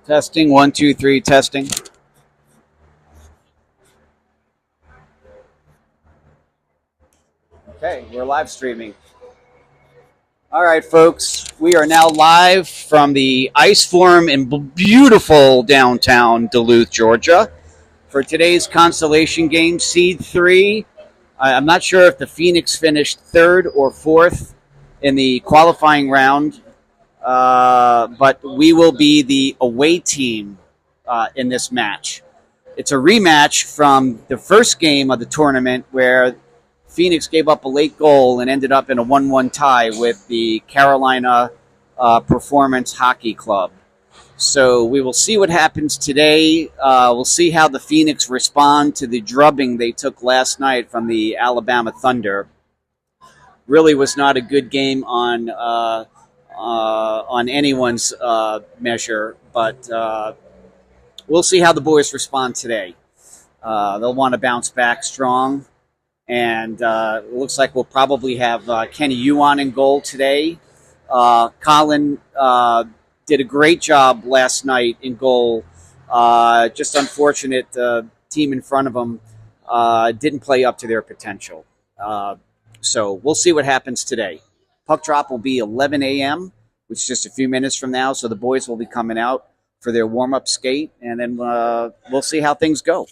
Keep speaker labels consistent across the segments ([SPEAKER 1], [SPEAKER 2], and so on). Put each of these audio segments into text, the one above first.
[SPEAKER 1] Testing, 1, 2, 3, testing. Okay, we're live streaming. All right, folks, we are now live from the Ice Forum in beautiful downtown Duluth, Georgia, for today's Consolation game, Seed 3. I'm not sure if the Phoenix finished third or fourth in the qualifying round, but we will be the away team in this match. It's a rematch from the first game of the tournament where Phoenix gave up a late goal and ended up in a 1-1 tie with the Carolina Performance Hockey Club. So we will see what happens today. We'll see how the Phoenix respond to the drubbing they took last night from the Alabama Thunder. Really was not a good game on anyone's measure, but we'll see how the boys respond today. They'll want to bounce back strong. And it looks like we'll probably have Kenny Yuan in goal today. Colin did a great job last night in goal. Just unfortunate team in front of him didn't play up to their potential. So we'll see what happens today. Puck drop will be 11 a.m., which is just a few minutes from now. So the boys will be coming out for their warm-up skate, and then we'll see how things go.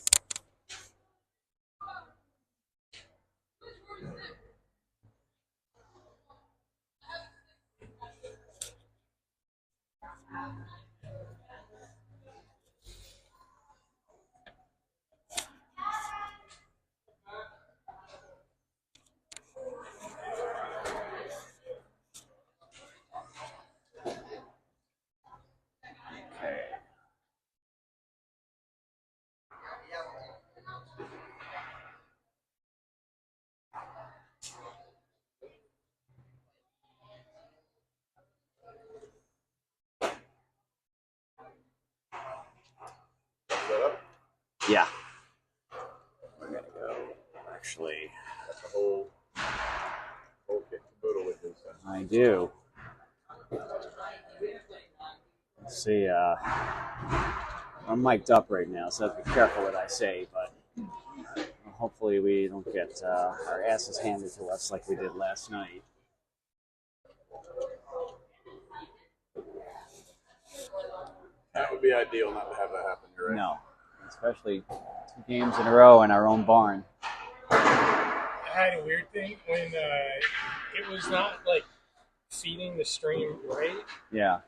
[SPEAKER 1] Yeah. We're going to go, actually.
[SPEAKER 2] That's a whole kit and caboodle with this.
[SPEAKER 1] I do. Let's see. I'm mic'd up right now, so I have to be careful what I say, but hopefully we don't get our asses handed to us like we did last night.
[SPEAKER 2] That would be ideal not to have that happen, you're right.
[SPEAKER 1] No. Especially 2 games in a row in our own barn.
[SPEAKER 3] I had a weird thing when it was not like feeding the stream right.
[SPEAKER 1] Yeah.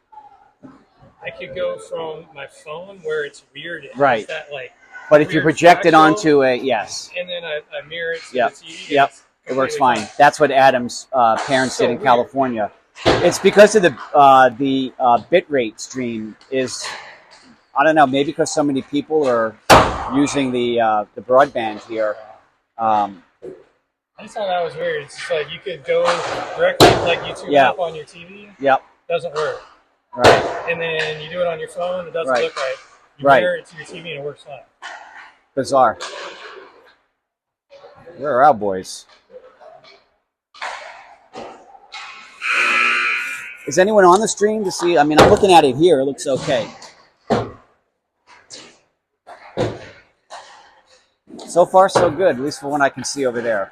[SPEAKER 3] I could go from my phone where it's weird. It
[SPEAKER 1] right.
[SPEAKER 3] That, like,
[SPEAKER 1] but if you project it onto a, yes.
[SPEAKER 3] And then I mirror it to
[SPEAKER 1] yep.
[SPEAKER 3] the TV.
[SPEAKER 1] Yep. It works fine. That's what Adam's parents did in weird. California. It's because of the bit rate stream is, I don't know, maybe because so many people are using the broadband here.
[SPEAKER 3] I just thought that was weird. It's just like you could go directly like YouTube up on your TV.
[SPEAKER 1] Yep.
[SPEAKER 3] Doesn't work.
[SPEAKER 1] Right.
[SPEAKER 3] And then you do it on your phone. It doesn't look right. You mirror it to your TV and it works fine.
[SPEAKER 1] Bizarre. Where are our boys? Is anyone on the stream to see? I mean, I'm looking at it here. It looks okay. So far, so good, at least for what I can see over there.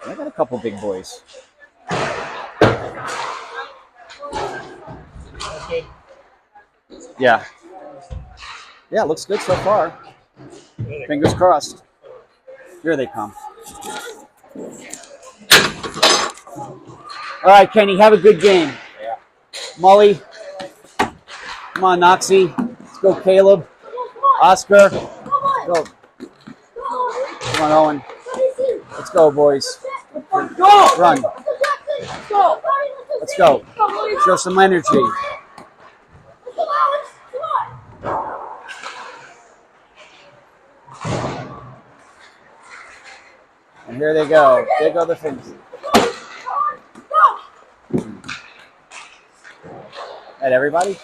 [SPEAKER 1] I got a couple big boys.
[SPEAKER 3] That's good.
[SPEAKER 1] Yeah. Yeah, looks good so far. Fingers crossed. Here they come. All right, Kenny, have a good game.
[SPEAKER 2] Yeah.
[SPEAKER 1] Molly. Come on, Noxie. Let's go, Caleb. Oscar. Go. Come on, Owen. Let's go, boys. Run. Let's go. Show some energy. And here they go. There go the things. At everybody?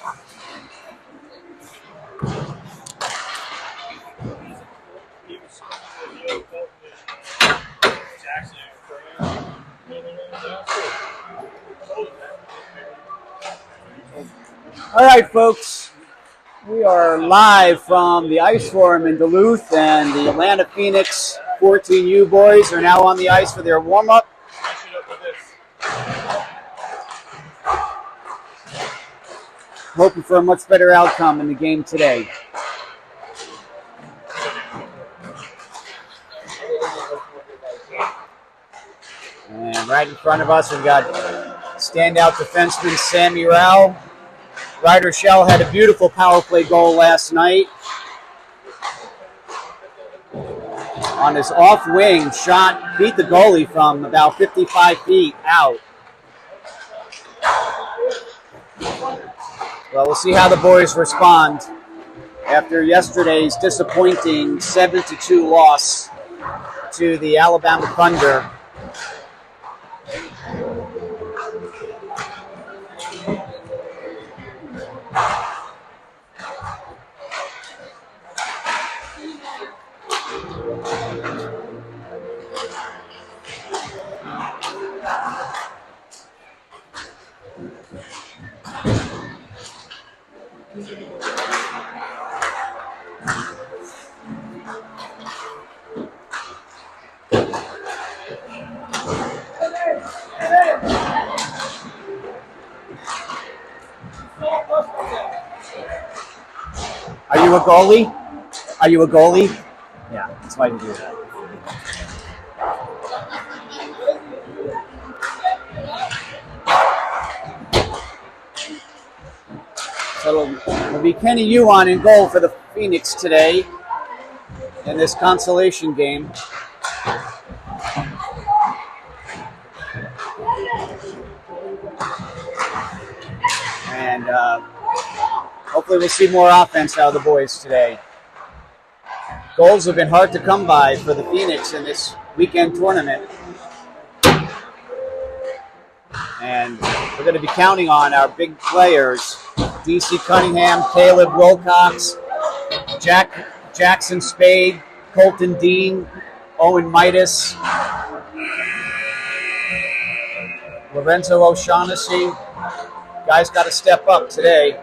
[SPEAKER 1] All right, folks. We are live from the ice forum in Duluth, and the Atlanta Phoenix 14U boys are now on the ice for their warm-up. Hoping for a much better outcome in the game today. And right in front of us, we've got standout defenseman Sammy Rao. Ryder Shell had a beautiful power play goal last night. On his off wing shot, beat the goalie from about 55 feet out. Well, we'll see how the boys respond after yesterday's disappointing 7-2 loss to the Alabama Thunder. Are you a goalie? Are you a goalie? Yeah, that's why you do that. So it'll be Kenny Yuan in goal for the Phoenix today in this consolation game. And hopefully we'll see more offense out of the boys today. Goals have been hard to come by for the Phoenix in this weekend tournament. And we're going to be counting on our big players, DC Cunningham, Caleb Wilcox, Jackson Spade, Colton Dean, Owen Midas, Lorenzo O'Shaughnessy. Guys got to step up today.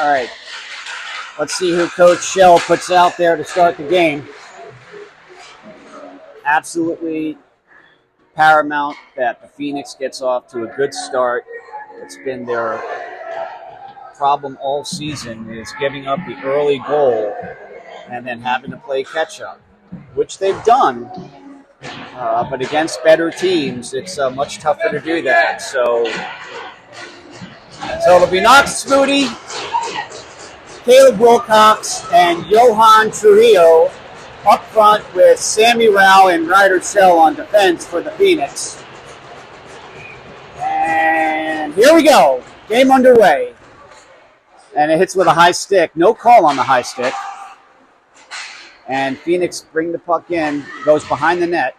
[SPEAKER 1] All right, let's see who Coach Shell puts out there to start the game. Absolutely paramount that the Phoenix gets off to a good start. It's been their problem all season, is giving up the early goal and then having to play catch-up, which they've done. But against better teams, it's much tougher to do that. So it'll be Knox Moody, Caleb Wilcox, and Johan Trujillo up front with Sammy Rao and Ryder Shell on defense for the Phoenix. And here we go. Game underway. And it hits with a high stick. No call on the high stick. And Phoenix bring the puck in. Goes behind the net.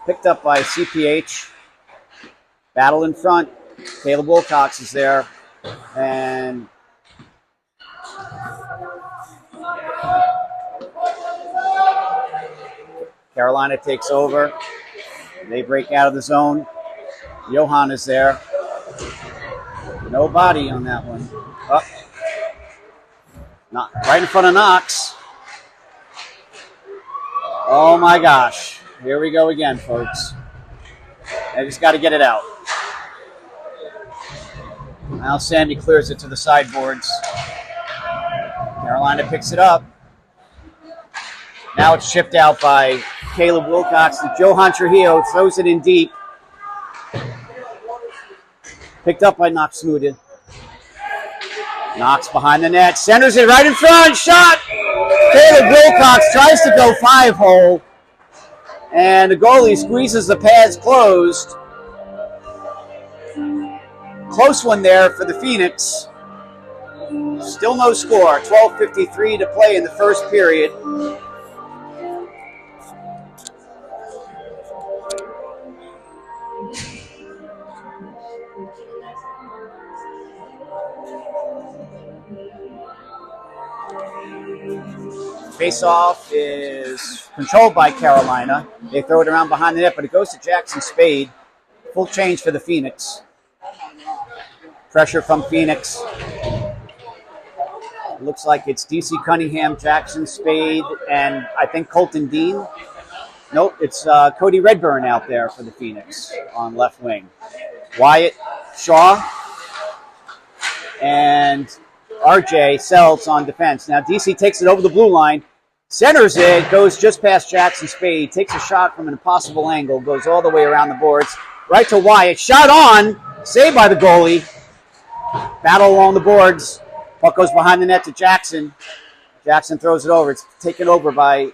[SPEAKER 1] Picked up by CPH. Battle in front. Caleb Wilcox is there. And Carolina takes over. They break out of the zone. Johan is there. No body on that one. Up. Not right in front of Knox. Oh my gosh. Here we go again, folks. I just got to get it out. Now Sammy clears it to the sideboards. Carolina picks it up. Now it's chipped out by Caleb Wilcox. Johan Trujillo throws it in deep. Picked up by Knox Smoothin. Knox behind the net. Centers it right in front. Shot! Caleb Wilcox tries to go 5-hole. And the goalie squeezes the pads closed. Close one there for the Phoenix. Still no score. 12:53 to play in the first period. Face-off is controlled by Carolina. They throw it around behind the net, but it goes to Jackson Spade. Full change for the Phoenix. Pressure from Phoenix. It looks like it's DC Cunningham, Jackson Spade, and I think Colton Dean. Nope, it's Cody Redburn out there for the Phoenix on left wing. Wyatt, Shaw, and RJ Seltz on defense. Now DC takes it over the blue line, centers it, goes just past Jackson Spade, takes a shot from an impossible angle, goes all the way around the boards, right to Wyatt. Shot on, saved by the goalie. Battle along the boards. Puck goes behind the net to Jackson. Jackson throws it over. It's taken over by,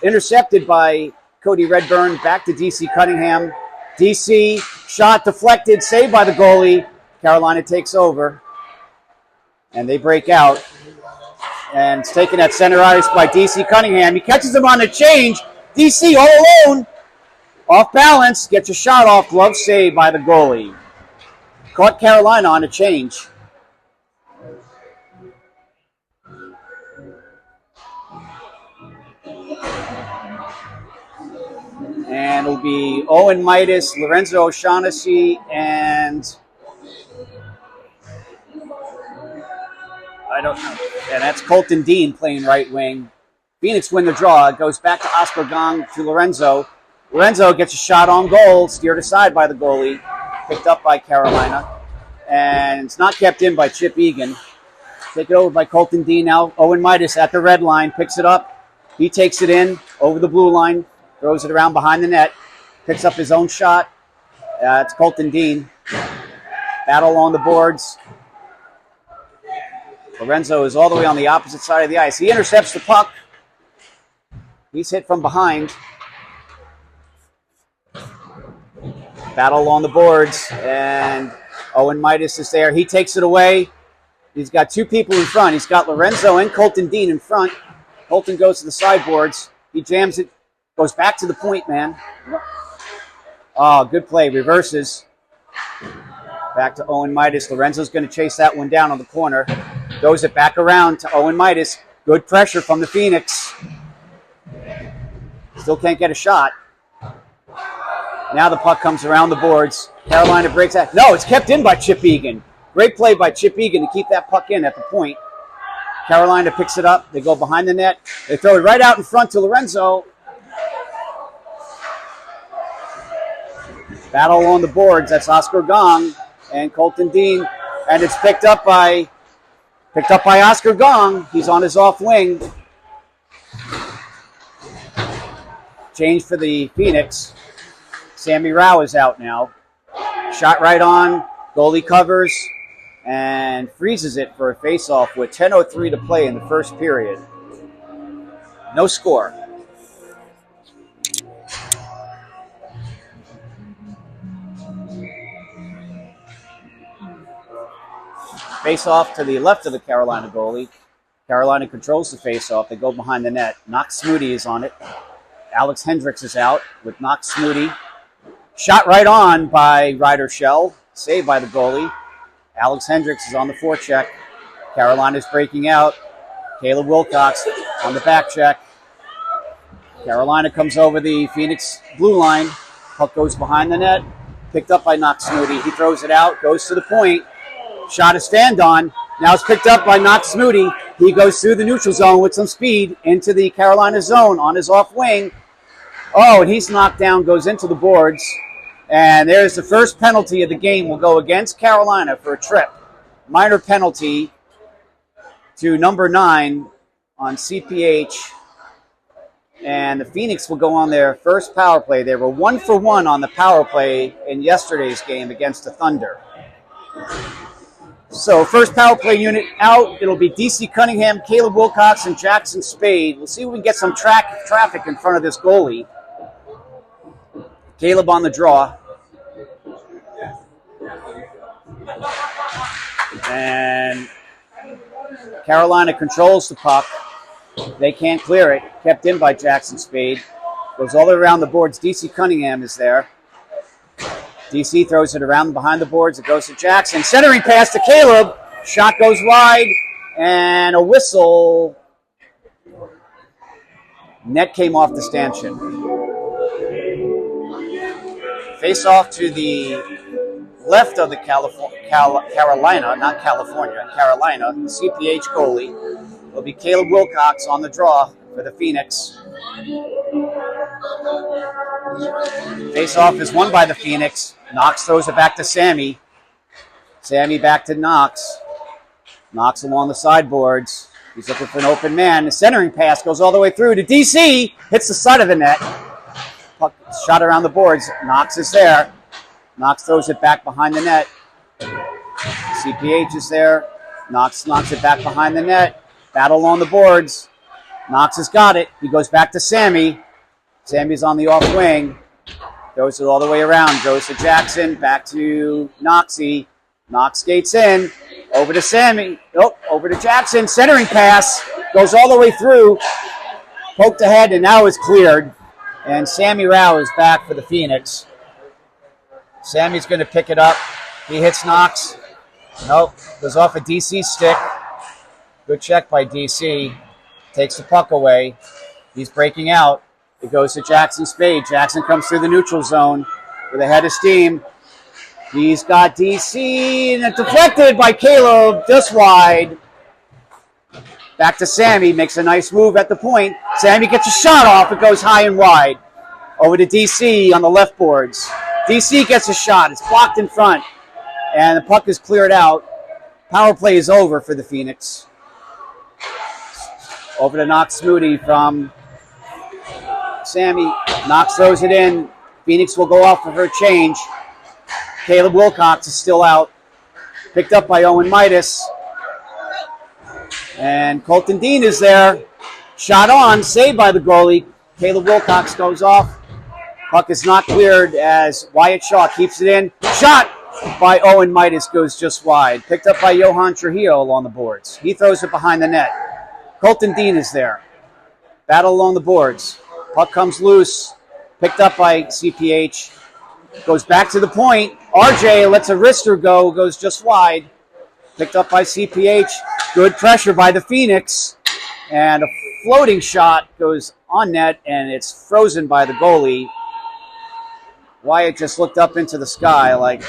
[SPEAKER 1] intercepted by Cody Redburn. Back to DC Cunningham. DC, shot deflected, saved by the goalie. Carolina takes over. And they break out. And it's taken at center ice by DC Cunningham. He catches him on the change. DC all alone. Off balance. Gets a shot off. Glove saved by the goalie. Caught Carolina on a change. And it'll be Owen Midas, Lorenzo O'Shaughnessy, and I don't know. And that's Colton Dean playing right wing. Phoenix win the draw. It goes back to Oscar Gong to Lorenzo. Lorenzo gets a shot on goal, steered aside by the goalie, picked up by Carolina. And it's not kept in by Chip Egan. Taken over by Colton Dean. Now Owen Midas at the red line, picks it up. He takes it in over the blue line. Throws it around behind the net. Picks up his own shot. It's Colton Dean. Battle on the boards. Lorenzo is all the way on the opposite side of the ice. He intercepts the puck. He's hit from behind. Battle on the boards. And Owen Midas is there. He takes it away. He's got two people in front. He's got Lorenzo and Colton Dean in front. Colton goes to the sideboards. He jams it. Goes back to the point, man. Oh, good play. Reverses. Back to Owen Midas. Lorenzo's going to chase that one down on the corner. Goes it back around to Owen Midas. Good pressure from the Phoenix. Still can't get a shot. Now the puck comes around the boards. Carolina breaks that. No, it's kept in by Chip Egan. Great play by Chip Egan to keep that puck in at the point. Carolina picks it up. They go behind the net. They throw it right out in front to Lorenzo. Battle on the boards. That's Oscar Gong and Colton Dean. And it's picked up by Oscar Gong. He's on his off wing. Change for the Phoenix. Sammy Rao is out now. Shot right on. Goalie covers and freezes it for a face-off with 10:03 to play in the first period. No score. Face-off to the left of the Carolina goalie. Carolina controls the face-off. They go behind the net. Knox Smootty is on it. Alex Hendricks is out with Knox Smootty. Shot right on by Ryder Shell. Saved by the goalie. Alex Hendricks is on the forecheck. Carolina's breaking out. Caleb Wilcox on the back check. Carolina comes over the Phoenix blue line. Puck goes behind the net. Picked up by Knox Smootty. He throws it out. Goes to the point. Shot is stand on. Now it's picked up by Knox Smootty. He goes through the neutral zone with some speed into the Carolina zone on his off wing. Oh, and he's knocked down, goes into the boards. And there's the first penalty of the game. Will go against Carolina for a trip. Minor penalty to number 9 on CPH. And the Phoenix will go on their first power play. They were 1 for 1 on the power play in yesterday's game against the Thunder. So first power play unit out. It'll be DC Cunningham, Caleb Wilcox, and Jackson Spade. We'll see if we can get some traffic in front of this goalie. Caleb on the draw. And Carolina controls the puck. They can't clear it. Kept in by Jackson Spade. Goes all the way around the boards. DC Cunningham is there. DC throws it around behind the boards. It goes to Jackson. Centering pass to Caleb. Shot goes wide. And a whistle. Net came off the stanchion. Face off to the left of the Carolina, not California, Carolina. The CPH goalie will be Caleb Wilcox on the draw for the Phoenix. Face off is won by the Phoenix. Knox throws it back to Sammy. Sammy back to Knox. Knox along the sideboards. He's looking for an open man. The centering pass goes all the way through to DC. Hits the side of the net. Puck shot around the boards. Knox is there. Knox throws it back behind the net. CPH is there. Knox knocks it back behind the net. Battle on the boards. Knox has got it. He goes back to Sammy. Sammy's on the off wing. Goes it all the way around. Goes to Jackson. Back to Knoxy. Knox skates in. Over to Sammy. Oh, over to Jackson. Centering pass. Goes all the way through. Poked ahead and now is cleared. And Sammy Rao is back for the Phoenix. Sammy's going to pick it up. He hits Knox. Nope. Goes off a DC stick. Good check by DC. Takes the puck away. He's breaking out. It goes to Jackson Spade. Jackson comes through the neutral zone with a head of steam. He's got DC, and it's deflected by Caleb, just wide. Back to Sammy, makes a nice move at the point. Sammy gets a shot off. It goes high and wide. Over to DC on the left boards. DC gets a shot. It's blocked in front, and the puck is cleared out. Power play is over for the Phoenix. Over to Knox Moody from Sammy. Knox throws it in. Phoenix will go off for her change. Caleb Wilcox is still out. Picked up by Owen Midas. And Colton Dean is there. Shot on, saved by the goalie. Caleb Wilcox goes off. Puck is not cleared as Wyatt Shaw keeps it in. Shot by Owen Midas goes just wide. Picked up by Johan Trujillo along the boards. He throws it behind the net. Colton Dean is there. Battle along the boards. Puck comes loose. Picked up by CPH. Goes back to the point. RJ lets a wrister go. Goes just wide. Picked up by CPH. Good pressure by the Phoenix. And a floating shot goes on net, and it's frozen by the goalie. Wyatt just looked up into the sky like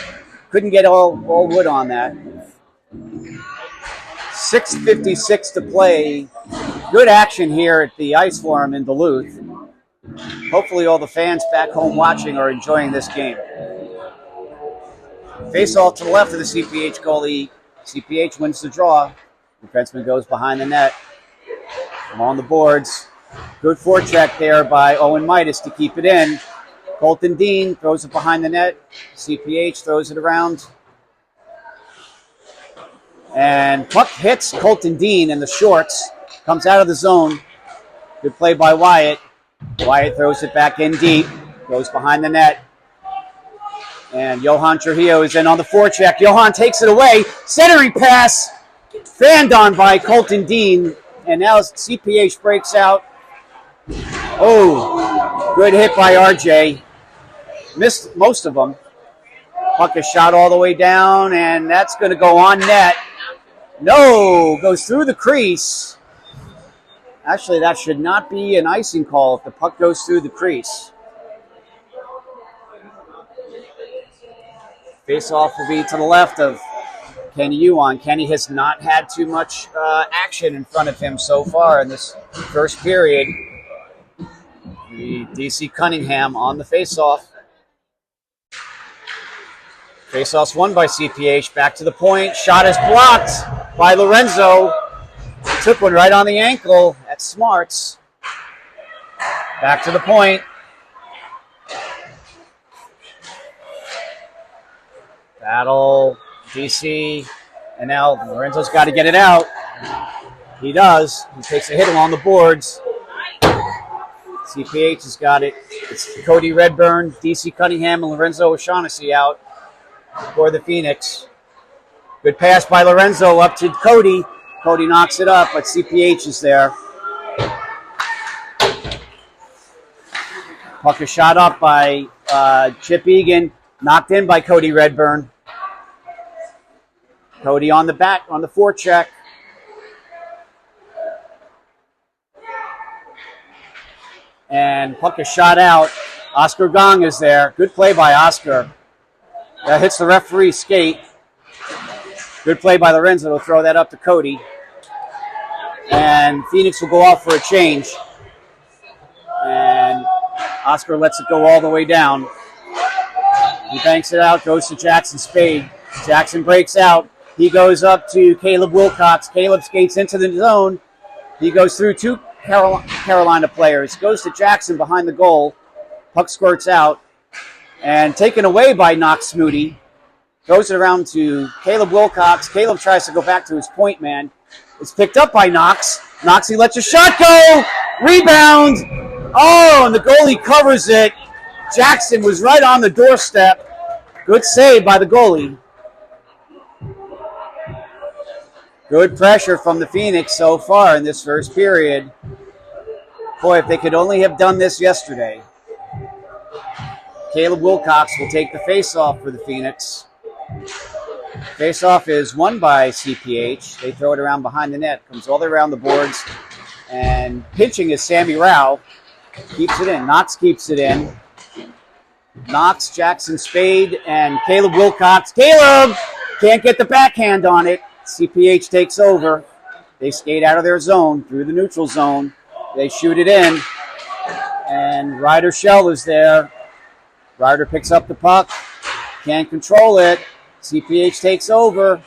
[SPEAKER 1] couldn't get all wood on that. 6:56 to play. Good action here at the Ice Forum in Duluth. Hopefully all the fans back home watching are enjoying this game. Face off to the left of the CPH goalie. CPH wins the draw. Defenseman goes behind the net. Along the boards. Good forecheck there by Owen Midas to keep it in. Colton Dean throws it behind the net. CPH throws it around. And puck hits Colton Dean in the shorts. Comes out of the zone. Good play by Wyatt. Wyatt throws it back in deep. Goes behind the net. And Johan Trujillo is in on the forecheck. Johan takes it away. Centering pass. Fanned on by Colton Dean. And now CPH breaks out. Oh, good hit by RJ. Missed most of them. Puck is shot all the way down, and that's going to go on net. No, goes through the crease. Actually, that should not be an icing call if the puck goes through the crease. Face-off will be to the left of Kenny Yuan. Kenny has not had too much action in front of him so far in this first period. The DC Cunningham on the face-off. Face-off's won by CPH. Back to the point. Shot is blocked by Lorenzo. Took one right on the ankle. That's smarts. Back to the point. Battle, DC, and now Lorenzo's got to get it out. He does. He takes a hit along the boards. CPH has got it. It's Cody Redburn, DC Cunningham, and Lorenzo O'Shaughnessy out for the Phoenix. Good pass by Lorenzo up to Cody. Cody knocks it up, but CPH is there. Puck is shot up by Chip Egan. Knocked in by Cody Redburn. Cody on the back, on the forecheck. And puck is shot out. Oscar Gong is there. Good play by Oscar. That hits the referee's skate. Good play by Lorenzo to throw that up to Cody. And Phoenix will go off for a change. And Oscar lets it go all the way down. He banks it out, goes to Jackson Spade. Jackson breaks out. He goes up to Caleb Wilcox. Caleb skates into the zone. He goes through two Carolina players. Goes to Jackson behind the goal. Puck squirts out. And taken away by Knox Smoody. Goes it around to Caleb Wilcox. Caleb tries to go back to his point man. It's picked up by Knox. Knox, he lets a shot go. Rebound. Oh, and the goalie covers it. Jackson was right on the doorstep. Good save by the goalie. Good pressure from the Phoenix so far in this first period. Boy, if they could only have done this yesterday. Caleb Wilcox will take the face-off for the Phoenix. Face-off is won by CPH. They throw it around behind the net. Comes all the way around the boards. And pinching is Sammy Rao. Keeps it in. Knox keeps it in. Knox, Jackson Spade, and Caleb Wilcox. Caleb can't get the backhand on it. CPH takes over. They skate out of their zone, through the neutral zone. They shoot it in. And Ryder Shell is there. Ryder picks up the puck. Can't control it. CPH takes over.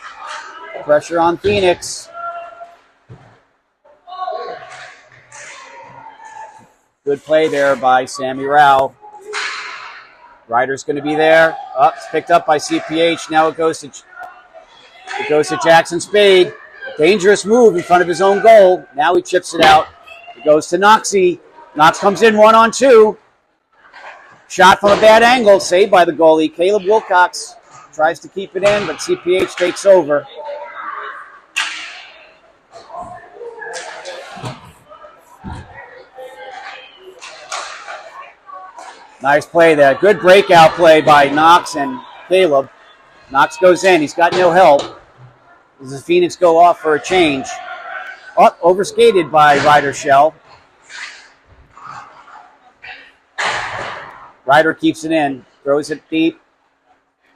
[SPEAKER 1] Pressure on Phoenix. Good play there by Sammy Rao. Ryder's going to be there. It's picked up by CPH. Now it goes to Jackson Spade. Dangerous move in front of his own goal. Now he chips it out. It goes to Noxie. Knox comes in 1-on-2. Shot from a bad angle. Saved by the goalie. Caleb Wilcox tries to keep it in, but CPH takes over. Nice play there. Good breakout play by Knox and Caleb. Knox goes in. He's got no help. As the Phoenix go off for a change. Overskated by Ryder Shell. Ryder keeps it in. Throws it deep.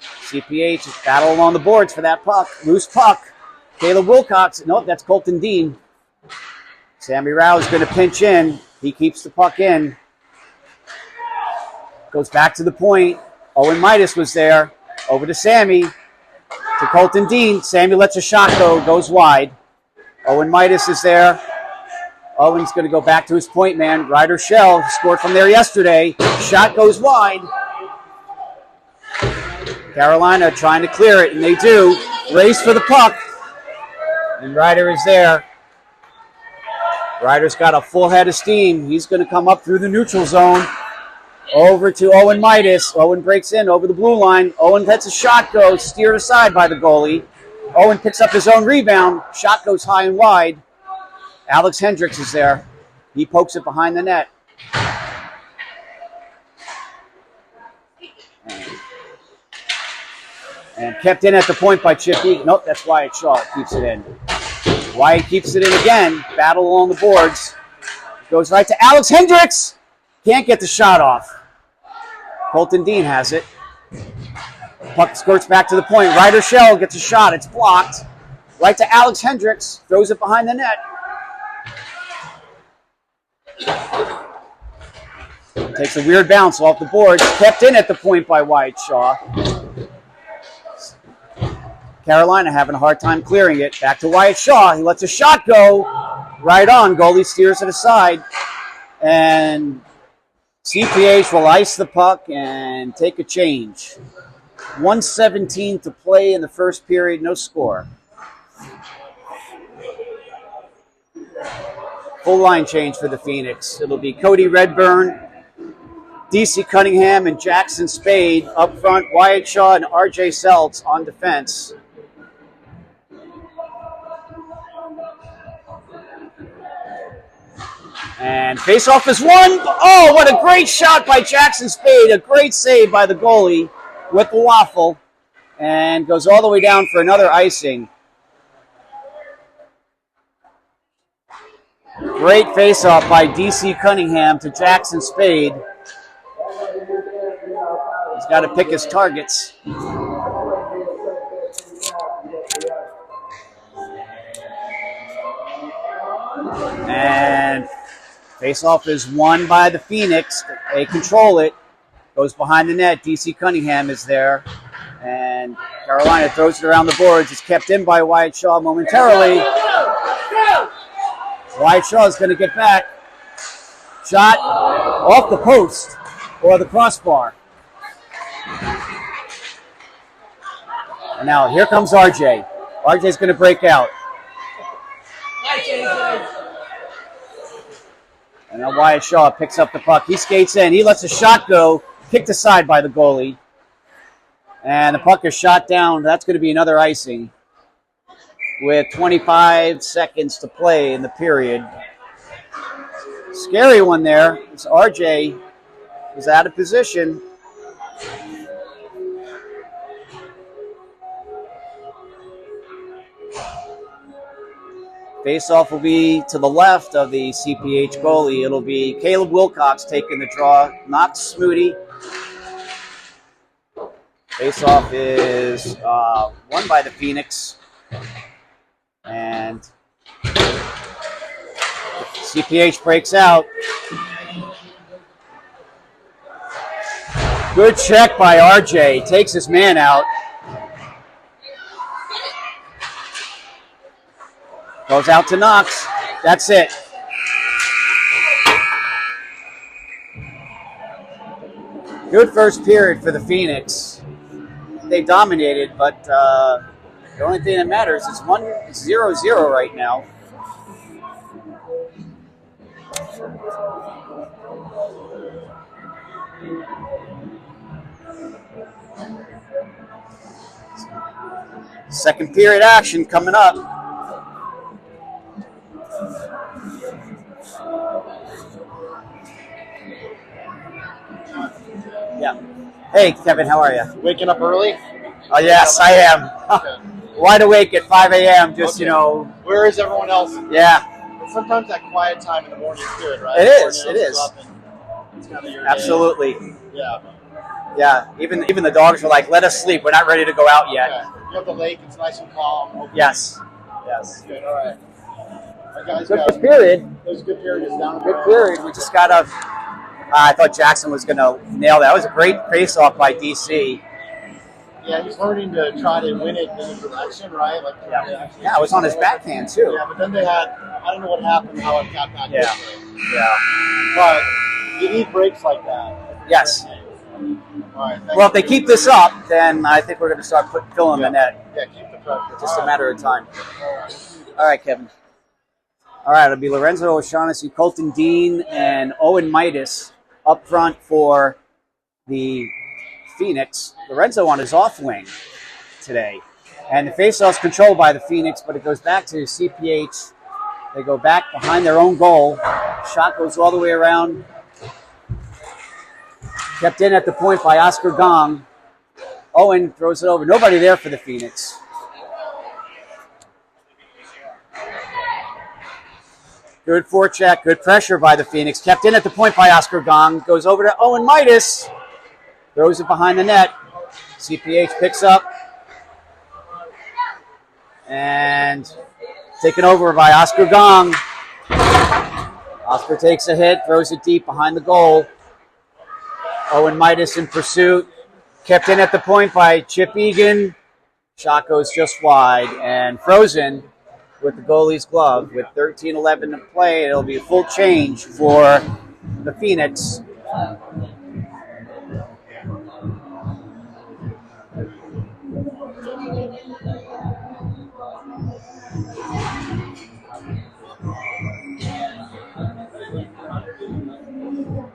[SPEAKER 1] CPH is battle along the boards for that puck. Loose puck. Caleb Wilcox. Nope, that's Colton Dean. Sammy Rao is going to pinch in. He keeps the puck in. Goes back to the point. Owen Midas was there. Over to Sammy. To Colton Dean. Sammy lets a shot go. Goes wide. Owen Midas is there. Owen's going to go back to his point man. Ryder Shell scored from there yesterday. Shot goes wide. Carolina trying to clear it, and they do. Race for the puck. And Ryder is there. Ryder's got a full head of steam. He's going to come up through the neutral zone. Over to Owen Midas. Owen breaks in over the blue line. Owen lets a shot go, steered aside by the goalie. Owen picks up his own rebound. Shot goes high and wide. Alex Hendricks is there. He pokes it behind the net. And kept in at the point by Chip Egan. Nope, that's Wyatt Shaw. Keeps it in. Wyatt keeps it in again. Battle along the boards. Goes right to Alex Hendricks. Can't get the shot off. Colton Dean has it. Puck skirts back to the point. Ryder Shell gets a shot. It's blocked. Right to Alex Hendricks. Throws it behind the net. Takes a weird bounce off the boards. Kept in at the point by Wyatt Shaw. Carolina having a hard time clearing it. Back to Wyatt Shaw. He lets a shot go. Right on. Goalie steers it aside. And CPH will ice the puck and take a change. 1:17 to play in the first period. No score. Full line change for the Phoenix. It'll be Cody Redburn, DC Cunningham, and Jackson Spade up front. Wyatt Shaw and RJ Seltz on defense. And face-off is won. Oh, what a great shot by Jackson Spade. A great save by the goalie with the waffle. And goes all the way down for another icing. Great face-off by DC Cunningham to Jackson Spade. He's got to pick his targets. And face-off is won by the Phoenix. They control it. Goes behind the net. DC Cunningham is there. And Carolina throws it around the boards. It's kept in by Wyatt Shaw momentarily. Wyatt Shaw is going to get back. Shot off the post or the crossbar. And now here comes RJ. RJ's going to break out. And now Wyatt Shaw picks up the puck. He skates in. He lets a shot go. Kicked aside by the goalie. And the puck is shot down. That's going to be another icing with 25 seconds to play in the period. Scary one there. It's RJ is out of position. Face-off will be to the left of the CPH goalie. It'll be Caleb Wilcox taking the draw. Knocks Smoody. Face-off is won by the Phoenix. And CPH breaks out. Good check by RJ. Takes his man out. Goes out to Knox. That's it. Good first period for the Phoenix. They dominated, but the only thing that matters is 1-0-0 right now. Second period action coming up. Yeah. Hey, Kevin, how are you?
[SPEAKER 4] Waking up early?
[SPEAKER 1] Oh, yes, I am.
[SPEAKER 4] Okay.
[SPEAKER 1] Wide awake at 5 a.m. Just,
[SPEAKER 4] Okay.
[SPEAKER 1] you know.
[SPEAKER 4] Where is everyone else?
[SPEAKER 1] Yeah.
[SPEAKER 4] But sometimes that quiet time in the morning is good, right?
[SPEAKER 1] It is,
[SPEAKER 4] Everyone
[SPEAKER 1] it
[SPEAKER 4] else
[SPEAKER 1] is.
[SPEAKER 4] up and it's kind of your
[SPEAKER 1] Absolutely.
[SPEAKER 4] day. Yeah.
[SPEAKER 1] Yeah. Even the dogs were like, let us sleep. We're not ready to go out yet.
[SPEAKER 4] Okay. You have the lake. It's nice and calm. Hopefully.
[SPEAKER 1] Yes. Yes.
[SPEAKER 4] Good. All right. Our guys
[SPEAKER 1] Good
[SPEAKER 4] got
[SPEAKER 1] first period.
[SPEAKER 4] those good periods down.
[SPEAKER 1] Good period. We just got to. I thought Jackson was going to nail that. It was a great face-off by DC.
[SPEAKER 4] Yeah, he's learning to try to win it in a direction, right? Like,
[SPEAKER 1] Yeah, it was on his backhand, too.
[SPEAKER 4] Yeah, but then they had, I don't know what happened, how it got back.
[SPEAKER 1] Yeah. Yeah.
[SPEAKER 4] But you need breaks like that.
[SPEAKER 1] Yes.
[SPEAKER 4] All right.
[SPEAKER 1] Well, if they keep this up, then I think we're going to start filling the net.
[SPEAKER 4] Yeah, keep the pressure.
[SPEAKER 1] Just a matter of time. All right, Kevin. All right, it'll be Lorenzo O'Shaughnessy, Colton Dean, and Owen Midas up front for the Phoenix. Lorenzo on his off wing today. And the faceoff's controlled by the Phoenix, but it goes back to CPH. They go back behind their own goal. Shot goes all the way around. Kept in at the point by Oscar Gong. Owen throws it over. Nobody there for the Phoenix. Good forecheck, good pressure by the Phoenix. Kept in at the point by Oscar Gong. Goes over to Owen Midas. Throws it behind the net. CPH picks up. And taken over by Oscar Gong. Oscar takes a hit, throws it deep behind the goal. Owen Midas in pursuit. Kept in at the point by Chip Egan. Shot goes just wide, and Frozen with the goalie's glove. With 13:11 to play, it'll be a full change for the Phoenix.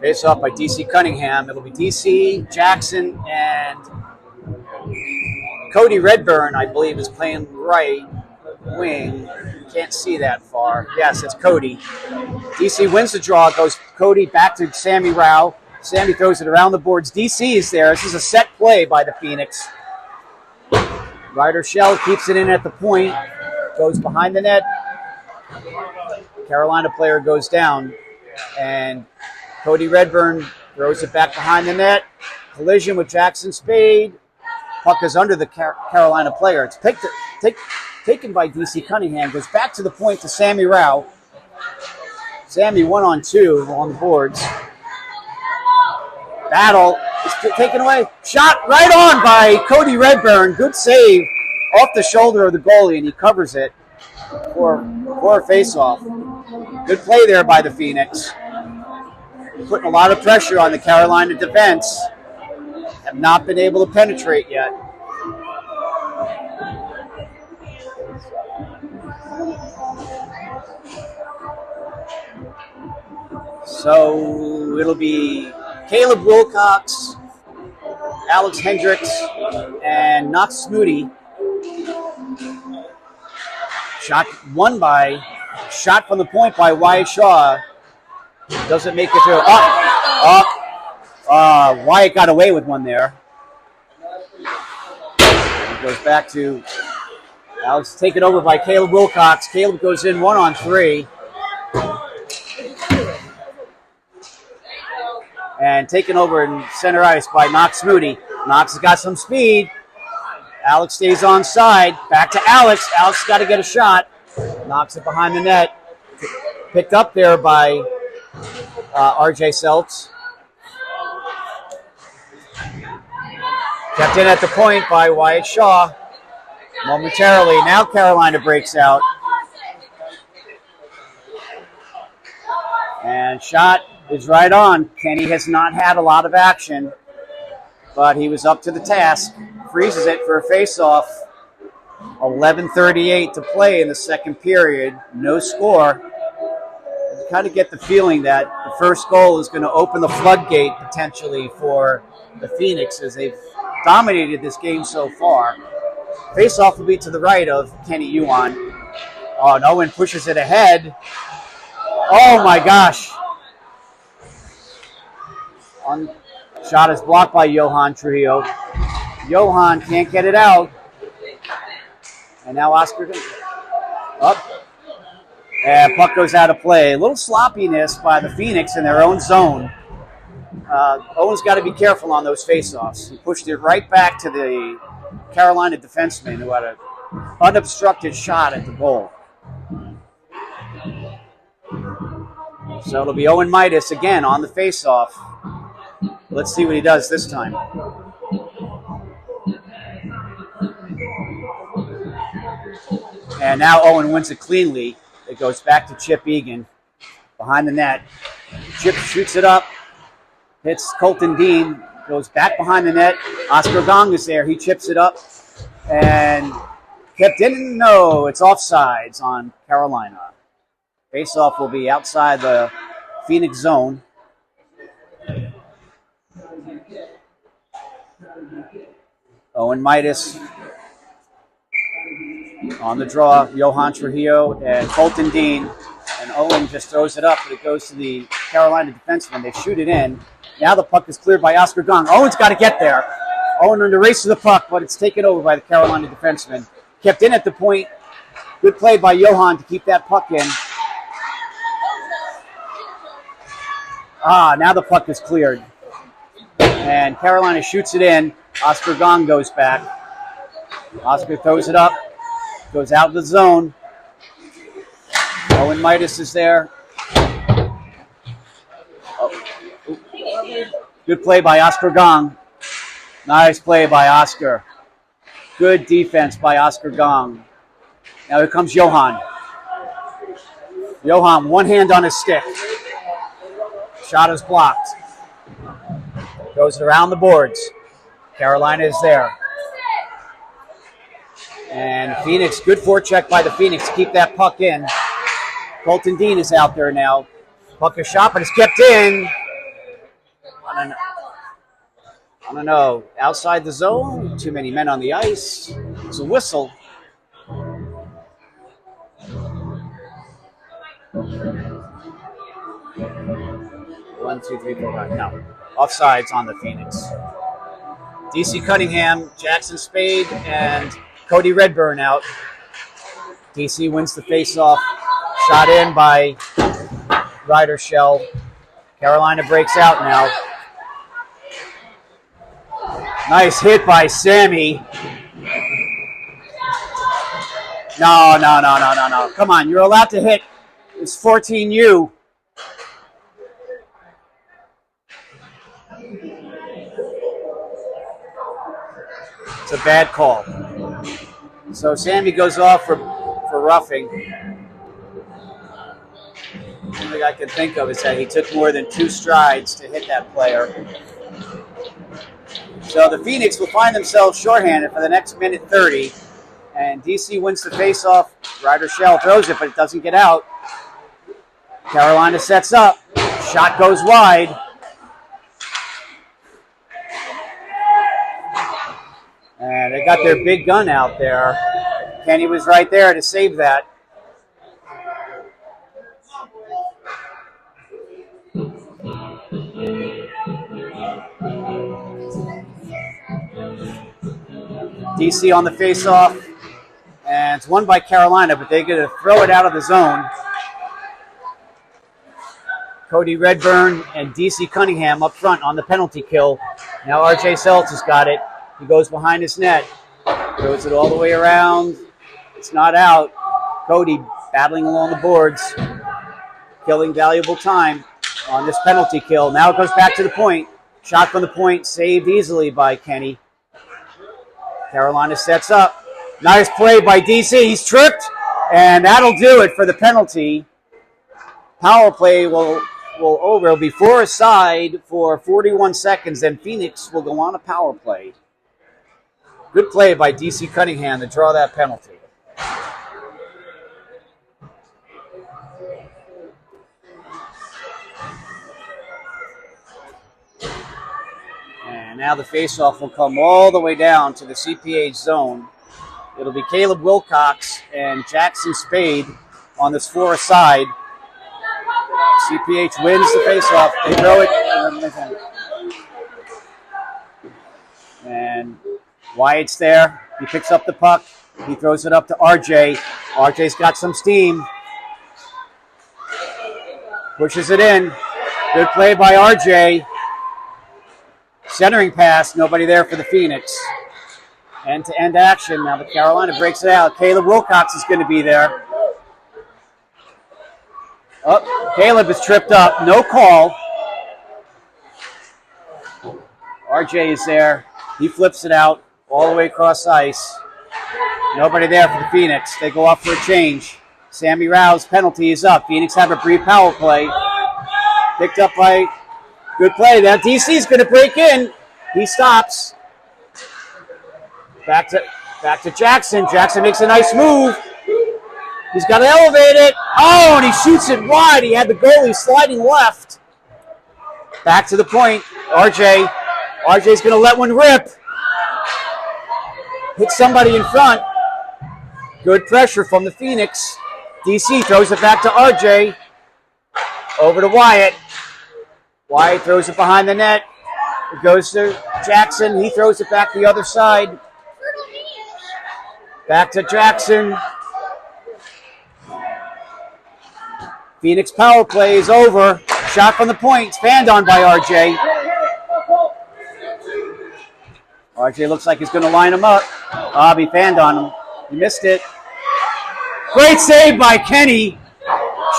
[SPEAKER 1] Face off by DC Cunningham. It'll be DC, Jackson, and Cody Redburn, I believe, is playing right wing. Can't see that far. Yes, it's Cody. DC wins the draw. Goes Cody back to Sammy Rao. Sammy throws it around the boards. DC is there. This is a set play by the Phoenix. Ryder Shell keeps it in at the point. Goes behind the net. Carolina player goes down. And Cody Redburn throws it back behind the net. Collision with Jackson Spade. Puck is under the Carolina player. It's taken by DC Cunningham. Goes back to the point to Sammy Rao. Sammy 1-on-2 on the boards. Battle is taken away. Shot right on by Cody Redburn. Good save off the shoulder of the goalie, and he covers it for a face-off. Good play there by the Phoenix. Putting a lot of pressure on the Carolina defense. Have not been able to penetrate yet. So it'll be Caleb Wilcox, Alex Hendricks, and Knox Smoody. Shot from the point by Wyatt Shaw. Doesn't make it through. Wyatt got away with one there. It goes back to Alex, taken over by Caleb Wilcox. Caleb goes in 1-on-3. And taken over in center ice by Knox Moody. Knox has got some speed. Alex stays on side. Back to Alex. Alex has got to get a shot. Knocks it behind the net. Picked up there by RJ Seltz. Kept in at the point by Wyatt Shaw. Momentarily. Now Carolina breaks out. And shot is right on. Kenny has not had a lot of action, but he was up to the task. Freezes it for a face-off. 11:38 to play in the second period. No score. You kind of get the feeling that the first goal is going to open the floodgate potentially for the Phoenix as they've dominated this game so far. Face-off will be to the right of Kenny Yuan. Oh, and Owen pushes it ahead. Oh, my gosh. Shot is blocked by Johan Trujillo. Johan can't get it out. And now Oscar up. And puck goes out of play. A little sloppiness by the Phoenix in their own zone. Owen's got to be careful on those faceoffs. He pushed it right back to the Carolina defenseman who had an unobstructed shot at the goal. So it'll be Owen Midas again on the faceoff. Let's see what he does this time. And now Owen wins it cleanly. It goes back to Chip Egan behind the net. Chip shoots it up. Hits Colton Dean. Goes back behind the net. Oscar Gong is there. He chips it up. And kept in. No, it's offsides on Carolina. Faceoff will be outside the Phoenix zone. Owen Midas on the draw. Johan Trujillo and Colton Dean. And Owen just throws it up, but it goes to the Carolina defenseman. They shoot it in. Now the puck is cleared by Oscar Gong. Owen's got to get there. Owen in the race to the puck, but it's taken over by the Carolina defenseman. Kept in at the point. Good play by Johan to keep that puck in. Now the puck is cleared. And Carolina shoots it in. Oscar Gong goes back. Oscar throws it up. Goes out of the zone. Owen Midas is there. Good play by Oscar Gong. Nice play by Oscar. Good defense by Oscar Gong. Now here comes Johan. Johan, one hand on his stick. Shot is blocked. Goes around the boards. Carolina is there. And Phoenix, good forecheck by the Phoenix to keep that puck in. Colton Dean is out there now. Puck is shot, but it's kept in. I don't know. Outside the zone, too many men on the ice. It's a whistle. One, two, three, four, five. No. Offsides on the Phoenix. DC Cunningham, Jackson Spade, and Cody Redburn out. DC wins the faceoff. Shot in by Ryder Shell. Carolina breaks out now. Nice hit by Sammy. No. Come on, you're allowed to hit. It's 14U. It's a bad call. So Sammy goes off for roughing. The only thing I can think of is that he took more than 2 strides to hit that player. So the Phoenix will find themselves shorthanded for the next minute 30. And DC wins the faceoff. Ryder Shell throws it, but it doesn't get out. Carolina sets up. Shot goes wide. And they got their big gun out there. Kenny was right there to save that. DC on the faceoff, and it's won by Carolina, but they're going to throw it out of the zone. Cody Redburn and DC Cunningham up front on the penalty kill. Now RJ Seltz has got it. He goes behind his net, throws it all the way around. It's not out. Cody battling along the boards, killing valuable time on this penalty kill. Now it goes back to the point. Shot from the point, saved easily by Kenny. Carolina sets up. Nice play by DC. He's tripped, and that'll do it for the penalty. Power play will over. It'll be 4 aside for 41 seconds. Then Phoenix will go on a power play. Good play by DC Cunningham to draw that penalty. And now the faceoff will come all the way down to the CPH zone. It'll be Caleb Wilcox and Jackson Spade on this 4 aside. CPH wins the faceoff. They throw it. And Wyatt's there. He picks up the puck. He throws it up to RJ. RJ's got some steam. Pushes it in. Good play by RJ. Centering pass, nobody there for the Phoenix. End-to-end action. Now the Carolina breaks it out. Caleb Wilcox is going to be there. Oh, Caleb is tripped up. No call. RJ is there. He flips it out all the way across ice. Nobody there for the Phoenix. They go off for a change. Sammy Rao's penalty is up. Phoenix have a brief power play. Picked up by... Good play. Now DC's going to break in. He stops. Back to Jackson. Jackson makes a nice move. He's got to elevate it. Oh, and he shoots it wide. He had the goalie sliding left. Back to the point. RJ. RJ's going to let one rip. Hit somebody in front. Good pressure from the Phoenix. DC throws it back to RJ. Over to Wyatt. Wyatt throws it behind the net. It goes to Jackson. He throws it back the other side. Back to Jackson. Phoenix power play is over. Shot from the point. Fanned on by RJ. RJ looks like he's going to line him up. He fanned on him. He missed it. Great save by Kenny.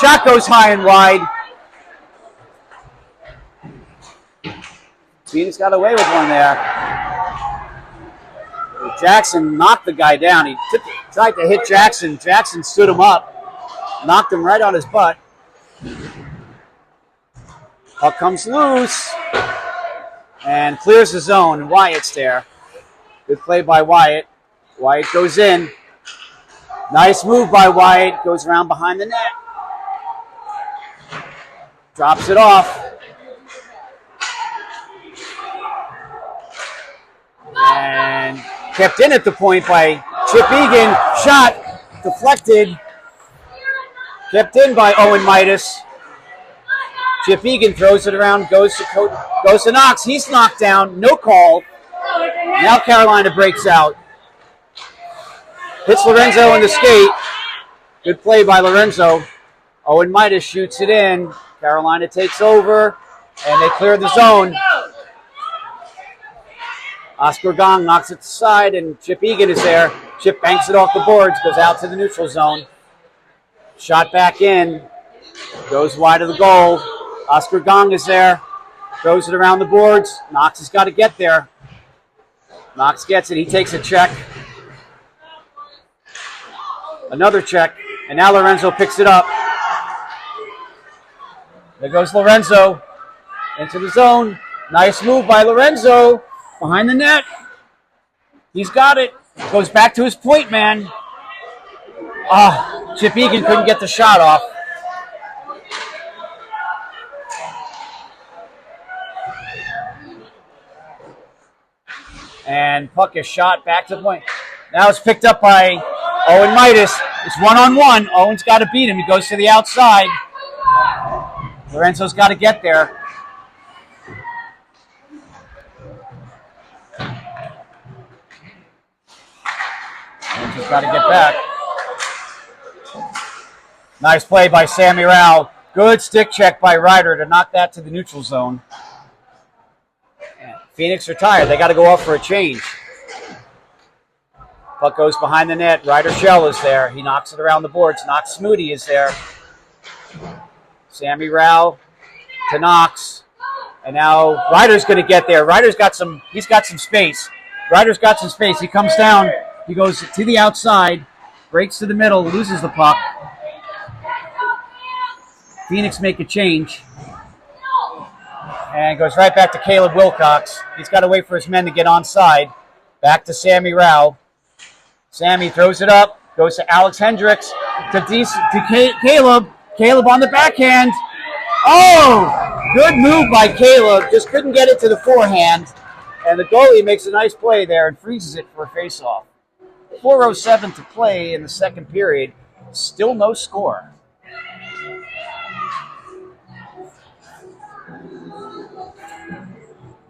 [SPEAKER 1] Shot goes high and wide. Phoenix got away with one there. Jackson knocked the guy down. He tried to hit Jackson. Jackson stood him up, knocked him right on his butt. Puck comes loose and clears the zone, and Wyatt's there. Good play by Wyatt. Wyatt goes in. Nice move by Wyatt. Goes around behind the net. Drops it off. And kept in at the point by Chip Egan. Shot deflected. Kept in by Owen Midas. Chip Egan throws it around, goes to Knox. He's knocked down. No call. Now Carolina breaks out. Hits Lorenzo in the skate. Good play by Lorenzo. Owen Midas shoots it in. Carolina takes over, and they clear the zone. Oscar Gong knocks it aside, and Chip Egan is there. Chip banks it off the boards, goes out to the neutral zone. Shot back in. Goes wide of the goal. Oscar Gong is there. Throws it around the boards. Knox has got to get there. Knox gets it. He takes a check. Another check. And now Lorenzo picks it up. There goes Lorenzo into the zone. Nice move by Lorenzo. Behind the net. He's got it. Goes back to his point man. Chip Egan couldn't get the shot off. And puck is shot back to the point. Now it's picked up by Owen Midas. It's one-on-one. Owen's got to beat him. He goes to the outside. Lorenzo's got to get there. Lorenzo's got to get back. Nice play by Sammy Rao. Good stick check by Ryder to knock that to the neutral zone. Phoenix are tired. They got to go off for a change. Puck goes behind the net. Ryder Shell is there. He knocks it around the boards. Knox Smoody is there. Sammy Rao to Knox. And now Ryder's going to get there. Ryder's got some, he's got some space. Ryder's got some space. He comes down. He goes to the outside. Breaks to the middle. Loses the puck. Phoenix make a change. And goes right back to Caleb Wilcox. He's got to wait for his men to get onside. Back to Sammy Rao. Sammy throws it up. Goes to Alex Hendricks. To Caleb. Caleb on the backhand. Oh! Good move by Caleb. Just couldn't get it to the forehand. And the goalie makes a nice play there and freezes it for a faceoff. 4:07 to play in the second period. Still no score.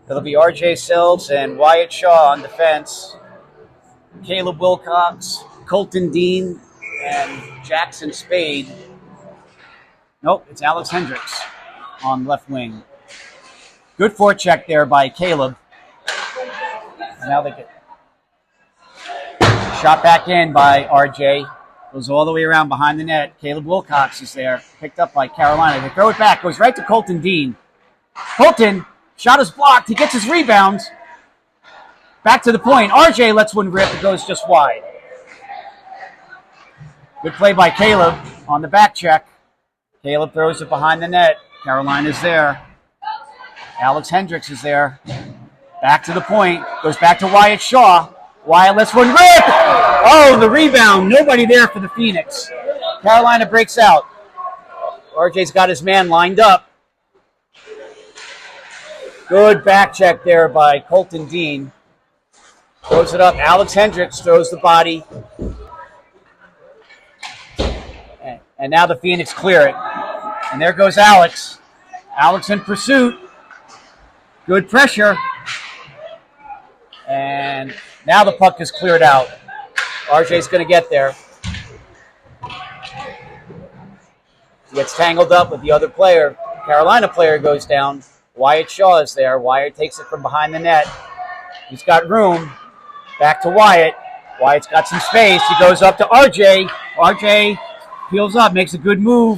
[SPEAKER 1] It'll be R.J. Sells and Wyatt Shaw on defense. Caleb Wilcox, Colton Dean, and Jackson Spade. Nope, it's Alex Hendricks on left wing. Good forecheck there by Caleb. And now they get shot back in by R.J. Goes all the way around behind the net. Caleb Wilcox is there. Picked up by Carolina. They throw it back. Goes right to Colton Dean. Colton... Shot is blocked. He gets his rebounds. Back to the point. RJ lets one rip. It goes just wide. Good play by Caleb on the back check. Caleb throws it behind the net. Carolina's there. Alex Hendricks is there. Back to the point. Goes back to Wyatt Shaw. Wyatt lets one rip. Oh, the rebound. Nobody there for the Phoenix. Carolina breaks out. RJ's got his man lined up. Good back check there by Colton Dean. Throws it up. Alex Hendricks throws the body. And now the Phoenix clear it. And there goes Alex. Alex in pursuit. Good pressure. And now the puck is cleared out. RJ's going to get there. He gets tangled up with the other player. Carolina player goes down. Wyatt Shaw is there. Wyatt takes it from behind the net. He's got room. Back to Wyatt. Wyatt's got some space. He goes up to RJ. RJ peels up, makes a good move.